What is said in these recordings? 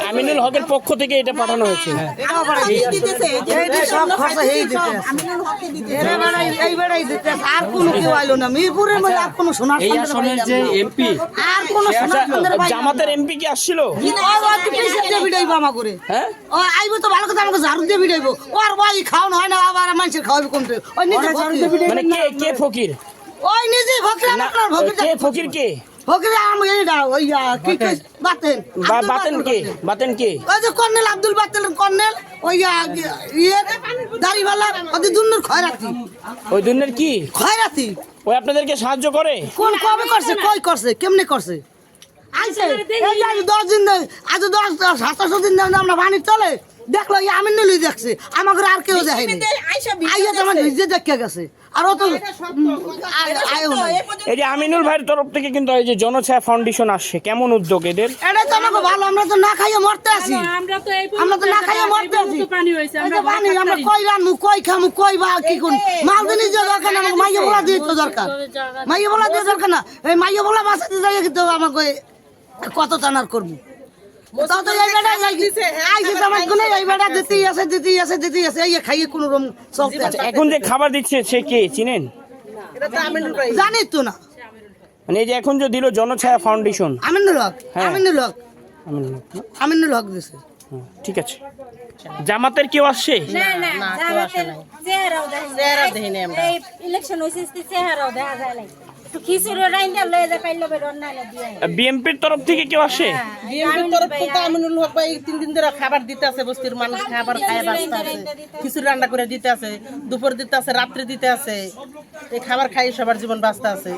আমিনুল হকের পক্ষ থেকে এটা পাঠানো হয়েছে। আর কোনো কেউ আইলো না, মিরপুরের মধ্যে আর কোনো সোনার এমপি আর কোনো জামাতের এমপি কি আসছিল? ভিড়াইবো আমা করে, আইবো তো ভালো কথা, আমাকে ঝাড়ু দিয়ে ভিড়াইবো। ওর ভাই খাওয়ানো হয় না, আবার মানুষের খাওয়াবে কোনটা? ওই নিজে মানে কে ফকির? ওই নিজে ফকির। কে ফকির? কে ফকির? আমি এইটা ওই কি বাতেন বাতেন কে? ওই যে কর্নেল আব্দুল বাতেন, কর্নেল ওই ইয়ে দাড়িওয়ালা, ওদের দুনের খয়রাতি। ওই দুনের কি খয়রাতি? ওই আপনাদেরকে সাহায্য করে? কোন কবে করছে, কই করছে, কেমনে করছে? আইছে এই যে 10 দিন, আজ 10-17 দিন আমরা পানি চলে দেখলো, আমিনুল দেখছে, আমাকে আর কেউ যায়নি। আইয়া তো আমার নিজে দেখে গেছে। আর ও তো এই যে আমিনুল ভাইয়ের তরফ থেকে কিন্তু এই যে জনছায়া ফাউন্ডেশন আসছে, কেমন উদ্যোগ এদের? এটা তো আমাকে ভালো, আমরা তো না খাইয়ে মরতে আছি, আমরা তো না খাইয়ে মরতে আছি। পানি আমরা কই রানমু, কই খামু, কই বা কি কোন মাল জিনিস দরকার না, আমাকে মাইয়া বলা দিয়ে তো দরকার, মাইয়া বলা দিয়ে দরকার না। এই মাইয়া বলা বাঁচাতে যাই কিন্তু আমাকে কত টানার করবো। এখন যে খাবার দিচ্ছে সে কে চিনেন? জানি তো না। মানে এই যে এখন যে দিল জনছায়া ফাউন্ডেশন, আমিনুল হক, আমিনুল হক দিছে। ঠিক আছে। জামাতের কেউ আসছে? বিএনপির তরফ থেকে কেউ আসে? বিএনপির তরফ থেকে আমিনুল হক ভাই 3 দিন ধরে খাবার দিতে আছে, বস্তির মানুষ খাবার খায় বাঁচতে আছে, খিচুড়ি রান্না করে দিতে আছে, দুপুর দিতে আছে, রাত্রে দিতে আছে, এই খাবার খাই সবার জীবন বাঁচতে আছে।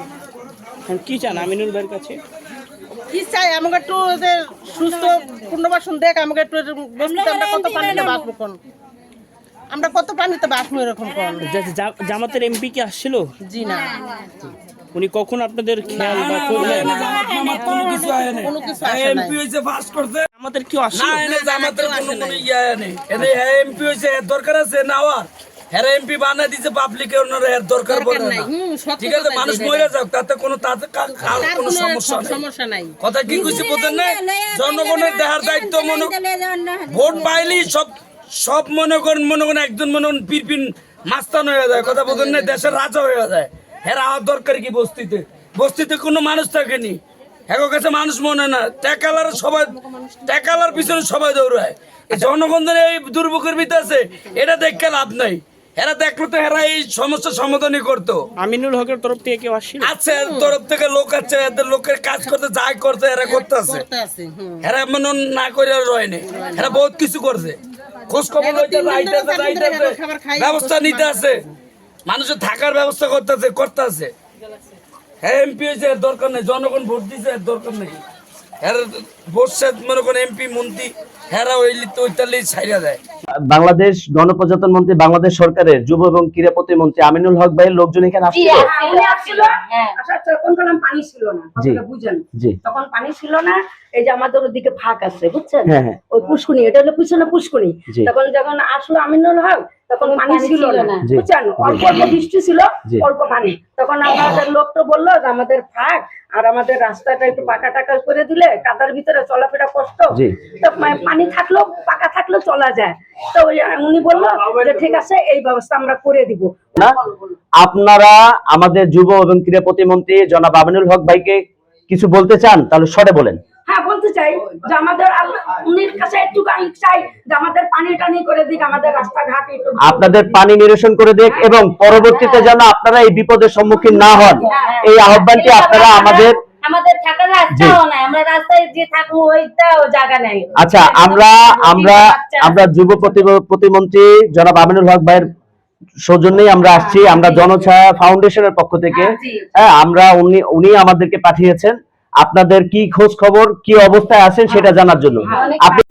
কি চান আমিনুল ভাইয়ের কাছে? কি চাই, আমাকে একটু যে সুস্থ পুনর্বাসন দেখ, আমাকে একটু বস্তিতে আমরা কত পানিতে বাঁচবো কোন, আমরা কত পানিতে বাঁচবো এরকম কোন। জামাতের এমপি কি আসছিল? জি না, উনি কখন আপনাদের খেয়াল বা করলেন? কোনো কিছু আয় না, এমপি হইছে পাস করতে, আমাদের কেউ আসে না এনে জামাতের কোনো ইয়া নেই, এনে এমপি হইছে এর দরকার আছে না, আর হেরা এমপি বানাই দিছে পাবলিকের, ওনার এর দরকার পড়ে না। ঠিক আছে, মানুষ মরে যাক, তাতে কোনো কোনো সমস্যা নাই। কথা কি কইছি বোঝেন না? জনগণের দেহার দায়িত্ব, মনে ভোট পাইলি সব মনে করেন একজন মনে করেন পিরপিন মাস্তান হয়ে যায়, কথা বোঝেন না? দেশের রাজা হয়ে যায়। হেরা হওয়ার দরকার কি? বস্তিতে কোনো মানুষ থাকেনি, এখন কাছে মানুষ মনে না, টাকালার পিছনে সবাই দৌড়ায়। জনগণের এই দুর্ভোগের ভিতরে আছে, এটা দেখে লাভ নাই। এরা দেখলো তো এরা এই সমস্যার সমাধানই করতো। আমিনুল হকের তরফ থেকে কেউ আসছিল? আছে, তরফ থেকে লোক আছে, এদের লোকের কাজ করতে যাই করতে এরা করতে আছে, এরা মনে না করে রয়নি, এরা বহুত কিছু করছে, খোঁজ খবর ব্যবস্থা নিতে আছে, মানুষের থাকার ব্যবস্থা করতে আছে। হ্যাঁ, এমপি হয়েছে এর দরকার নেই, জনগণ ভোট দিয়েছে এর দরকার নেই। বসছে মনে করেন এমপি মন্ত্রী, হেরা ওইলি তো ওইটালি ছাইরা দেয়। বাংলাদেশ গণপ্রজাতন্ত্র মন্ত্রী, বাংলাদেশ সরকারের যুব এবং ক্রীড়া প্রতিমন্ত্রী আমিনুল হক ভাইয়ের লোকজন এখানে আসছিল। তখন পানি ছিল না, বুঝেন, তখন পানি ছিল না। এই যে আমাদের ওদিকে ফাঁক আছে, বুঝছেন, ওই পুষ্কুনি, এটা হলো পিছনে পুষ্কুনি। তখন যখন আসলো আমিনুল হক, তখন পানি ছিল না, বুঝছেন, অল্প অল্প বৃষ্টি ছিল, অল্প পানি। তখন আমাদের লোক তো বললো যে আমাদের ফাঁক আর আমাদের রাস্তাটা একটু পাকা টাকা করে দিলে কাদার ভিতরে চলাফেরা কষ্ট, পানি থাকলেও পাকা থাকলেও চলা যায়। তো উনি বললো যে ঠিক আছে, এই ব্যবস্থা আমরা করে দিব। আপনারা আমাদের যুব এবং ক্রীড়া প্রতিমন্ত্রী জনাব আমিনুল হক ভাইকে কিছু বলতে চান, তাহলে সরে বলেন। হ্যাঁ, বলতে চাই যে আমাদের উনির কাছে একটু চাই যে আমাদের পানি টানি করে দিক, আমাদের রাস্তাঘাট আপনাদের পানি নিরসন করে দিক, এবং পরবর্তীতে যেন আপনারা এই বিপদের সম্মুখীন না হন, এই আহ্বানটি আপনারা আমাদের থাকার রাস্তাও নাই, আমরা রাস্তায় যে থাকবো ওইটাও জায়গা নাই। আচ্ছা, আমরা যুব প্রতিমন্ত্রী জনাব আমিনুল হক ভাইয়ের সৌজন্যেই আমরা আসছি, আমরা জনছায়া ফাউন্ডেশনের পক্ষ থেকে। হ্যাঁ, উনি আমাদেরকে পাঠিয়েছেন আপনাদের কি খোঁজ খবর, কি অবস্থায় আছেন সেটা জানার জন্য। আপনি